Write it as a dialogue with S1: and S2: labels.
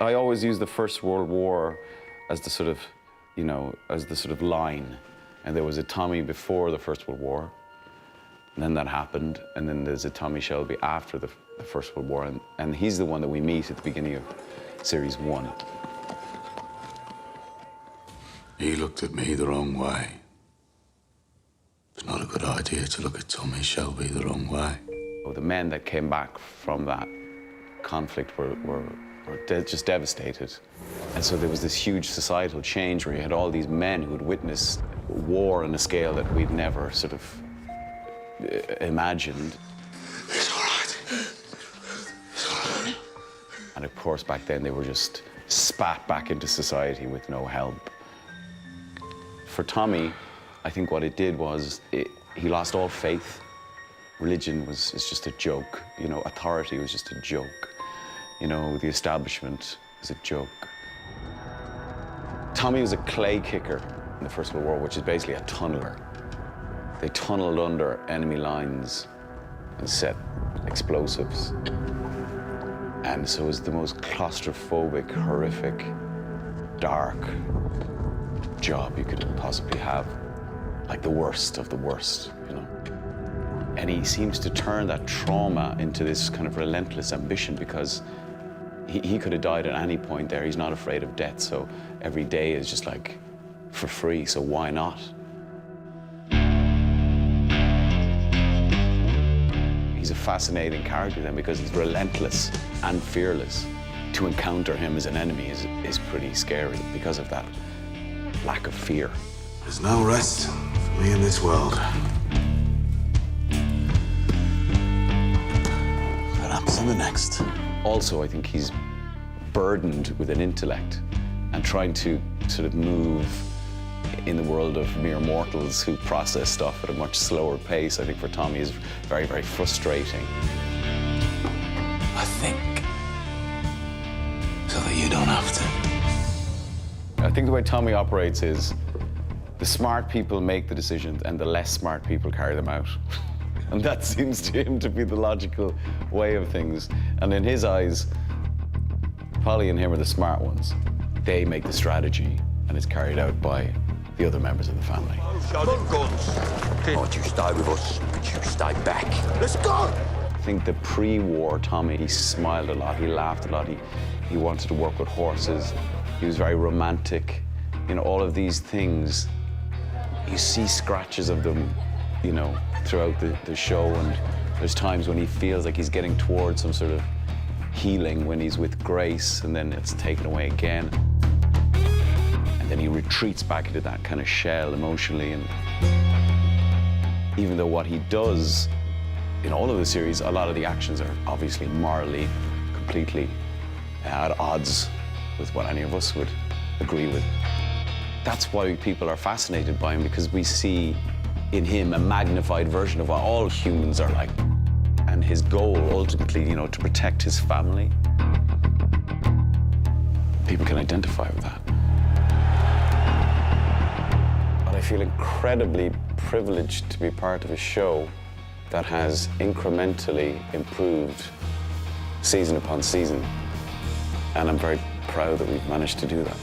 S1: I always use the First World War as the sort of, as the sort of line. And there was a Tommy before the First World War, and then that happened, and then there's a Tommy Shelby after the First World War, and he's the one that we meet at the beginning of Series 1.
S2: He looked at me the wrong way. It's not a good idea to look at Tommy Shelby the wrong way.
S1: The men that came back from that conflict were just devastated. And so there was this huge societal change where you had all these men who had witnessed war on a scale that we'd never sort of imagined.
S2: It's all right. It's all right.
S1: And of course, back then, they were just spat back into society with no help. For Tommy, I think what it did was he lost all faith. Religion is just a joke. Authority was just a joke. The establishment was a joke. Tommy was a clay kicker in the First World War, which is basically a tunneler. They tunneled under enemy lines and set explosives. And so it was the most claustrophobic, horrific, dark job you could possibly have. Like the worst of the worst, And he seems to turn that trauma into this kind of relentless ambition because he could have died at any point there. He's not afraid of death, so every day is just like for free, so why not? He's a fascinating character then because he's relentless and fearless. To encounter him as an enemy is pretty scary because of that lack of fear.
S2: There's no rest for me in this world. Perhaps in the next.
S1: Also, I think he's burdened with an intellect and trying to sort of move in the world of mere mortals who process stuff at a much slower pace. I think for Tommy is very, very frustrating.
S2: I think so that you don't have to.
S1: I think the way Tommy operates is the smart people make the decisions and the less smart people carry them out. And that seems to him to be the logical way of things. And in his eyes, Polly and him are the smart ones. They make the strategy, and it's carried out by the other members of the family.
S3: Don't you stay with us, you stay back. Let's go!
S1: I think the pre-war Tommy, he smiled a lot, he laughed a lot, he wanted to work with horses, he was very romantic. All of these things, you see scratches of them, throughout the show, and there's times when he feels like he's getting towards some sort of healing when he's with Grace, and then it's taken away again. And then he retreats back into that kind of shell emotionally. And even though what he does in all of the series, a lot of the actions are obviously morally completely at odds with what any of us would agree with. That's why people are fascinated by him, because we see in him a magnified version of what all humans are like. And his goal, ultimately, to protect his family. People can identify with that. But I feel incredibly privileged to be part of a show that has incrementally improved season upon season. And I'm very proud that we've managed to do that.